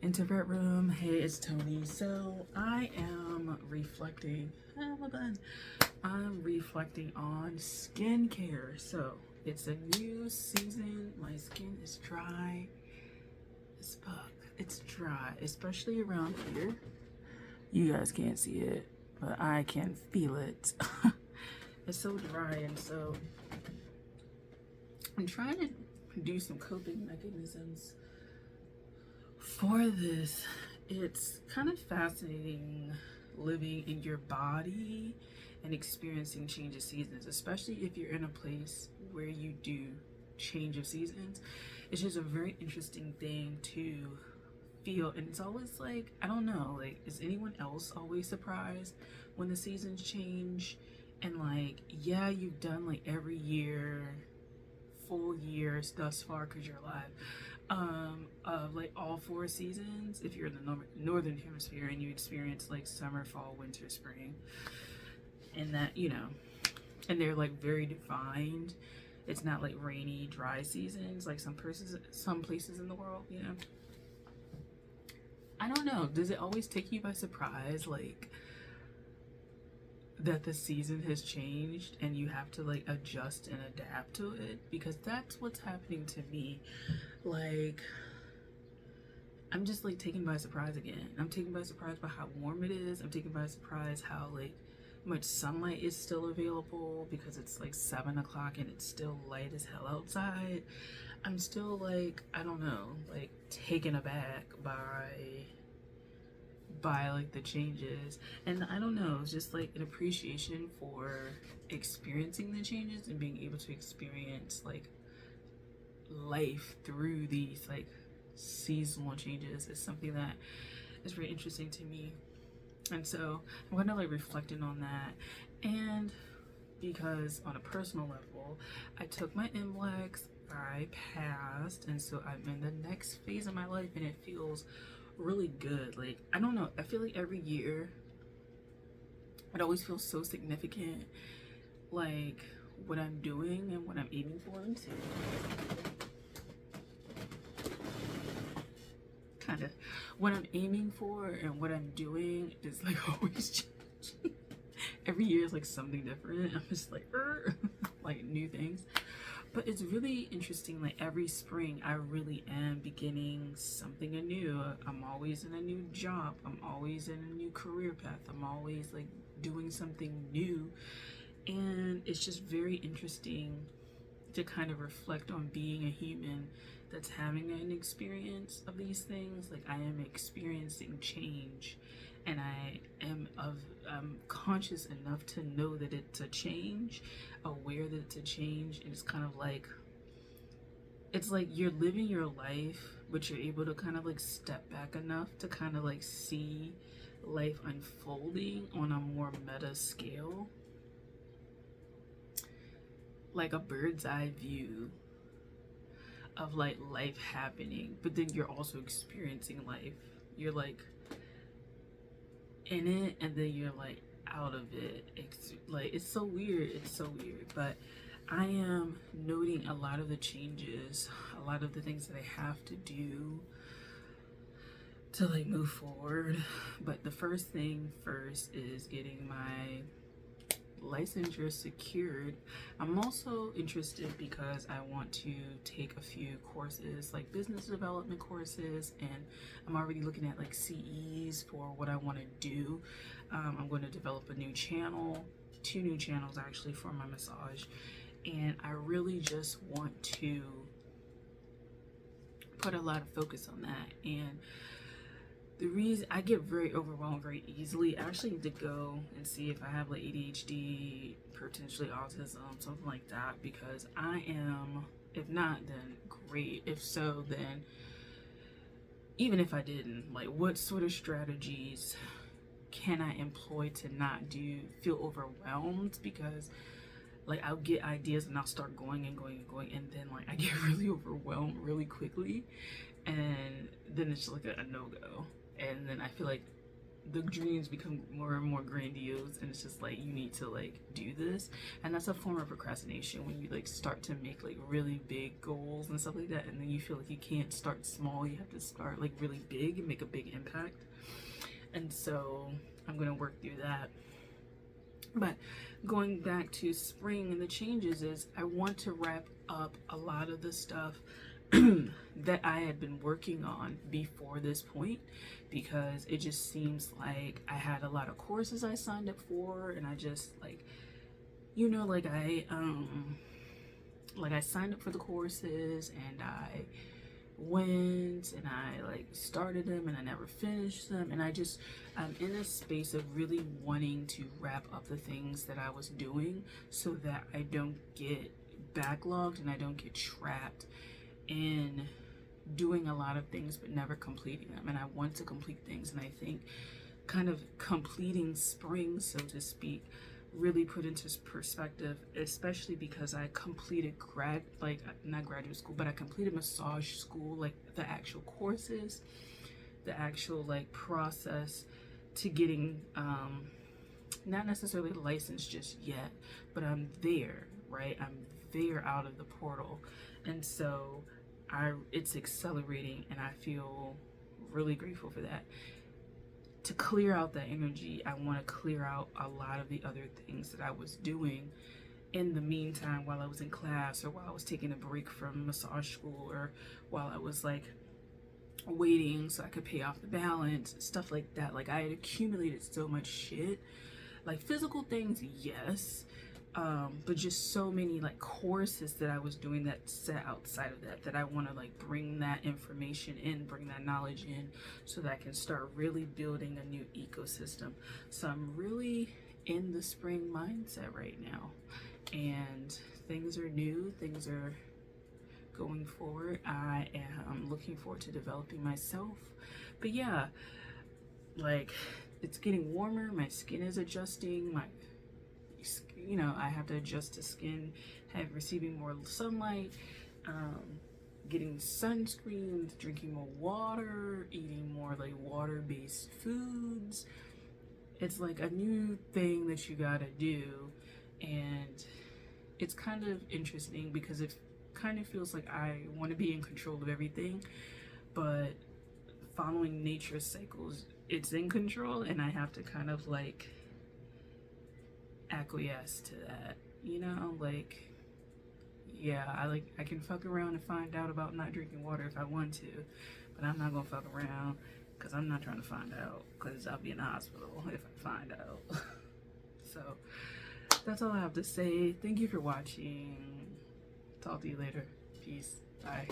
Introvert Room. Hey, it's Tony. So I am reflecting. Well done. I'm reflecting on skincare. So it's a new season. My skin is dry as fuck. It's dry, especially around here. You guys can't see it, but I can feel it. It's so dry, and so I'm trying to do some coping mechanisms for this. It's kind of fascinating living in your body and experiencing change of seasons, especially if you're in a place where you do change of seasons. It's just a very interesting thing to feel, and it's always like, I don't know, like, is anyone else always surprised when the seasons change? And like, yeah, you've done like every year, full years thus far because you're alive, of like all 4 seasons if you're in the northern hemisphere, and you experience like summer, fall, winter, spring, and that, and they're like very defined. It's not like rainy, dry seasons like some places in the world. I don't know, does it always take you by surprise, like, that the season has changed and you have to like adjust and adapt to it? Because that's what's happening to me. Like, I'm just like taken by surprise again. I'm taken by surprise by how warm it is. I'm taken by surprise how like much sunlight is still available, because it's like 7 o'clock and it's still light as hell outside. I'm still like, I don't know, like taken aback by like the changes. And I don't know, it's just like an appreciation for experiencing the changes and being able to experience like life through these like seasonal changes is something that is very interesting to me. And so I'm kind of like reflecting on that. And because on a personal level, I took my MLEX, I passed, and so I'm in the next phase of my life, and it feels really good. Like, I don't know, I feel like every year it always feels so significant, like what I'm doing and what I'm aiming for. Kind of what I'm aiming for and what I'm doing is like always changing. Every year is like something different. I'm just like like new things. But it's really interesting, like every spring I really am beginning something anew. I'm always in a new job, I'm always in a new career path, I'm always like doing something new. And it's just very interesting to kind of reflect on being a human that's having an experience of these things. Like, I am experiencing change, and I am conscious enough to know that it's a change, aware that it's a change. And it's kind of like, it's like you're living your life, but you're able to kind of like step back enough to kind of like see life unfolding on a more meta scale, like a bird's eye view of like life happening. But then you're also experiencing life. You're like in it, and then you're like out of it. It's so weird. It's so weird. But I am noting a lot of the changes, a lot of the things that I have to do to like move forward. But the first thing first is getting my licensure secured. I'm also interested because I want to take a few courses, like business development courses, and I'm already looking at like CEs for what I want to do. I'm going to develop a new channel, 2 new channels actually, for my massage, and I really just want to put a lot of focus on that. And the reason I get very overwhelmed very easily, I actually need to go and see if I have like ADHD, potentially autism, something like that, because I am, if not, then great. If so, then even if I didn't, like, what sort of strategies can I employ to not feel overwhelmed? Because like, I'll get ideas and I'll start going and going and going, and then like I get really overwhelmed really quickly, and then it's just like a no-go. And then I feel like the dreams become more and more grandiose, and it's just like you need to like do this. And that's a form of procrastination, when you like start to make like really big goals and stuff like that, and then you feel like you can't start small, you have to start like really big and make a big impact. And so I'm gonna work through that. But going back to spring and the changes, is I want to wrap up a lot of the stuff that I had been working on before this point, because it just seems like I had a lot of courses I signed up for, and I just like, you know, like I signed up for the courses, and I went and I like started them, and I never finished them, and I'm in a space of really wanting to wrap up the things that I was doing, so that I don't get backlogged and I don't get trapped in doing a lot of things but never completing them. And I want to complete things, and I think kind of completing spring, so to speak, really put into perspective, especially because I completed not graduate school, but I completed massage school, like the actual courses, the actual like process to getting not necessarily licensed just yet, but I'm there, right? I'm there out of the portal. And so it's accelerating, and I feel really grateful for that. To clear out that energy, I want to clear out a lot of the other things that I was doing in the meantime, while I was in class, or while I was taking a break from massage school, or while I was like waiting so I could pay off the balance, stuff like that. Like I had accumulated so much shit, like physical things, yes, but just so many like courses that I was doing that sat outside of that I want to like bring that information in, bring that knowledge in, so that I can start really building a new ecosystem. So I'm really in the spring mindset right now, and things are new, things are going forward. I am looking forward to developing myself. But yeah, like it's getting warmer, my skin is adjusting, I have to adjust to skin, receiving more sunlight, getting sunscreen, drinking more water, eating more like water-based foods. It's like a new thing that you gotta do, and it's kind of interesting because it kind of feels like I want to be in control of everything, but following nature's cycles, it's in control, and I have to kind of like acquiesce to that, like, yeah, I can fuck around and find out about not drinking water if I want to, but I'm not gonna fuck around, because I'm not trying to find out, because I'll be in the hospital if I find out. So that's all I have to say. Thank you for watching. Talk to you later. Peace. Bye.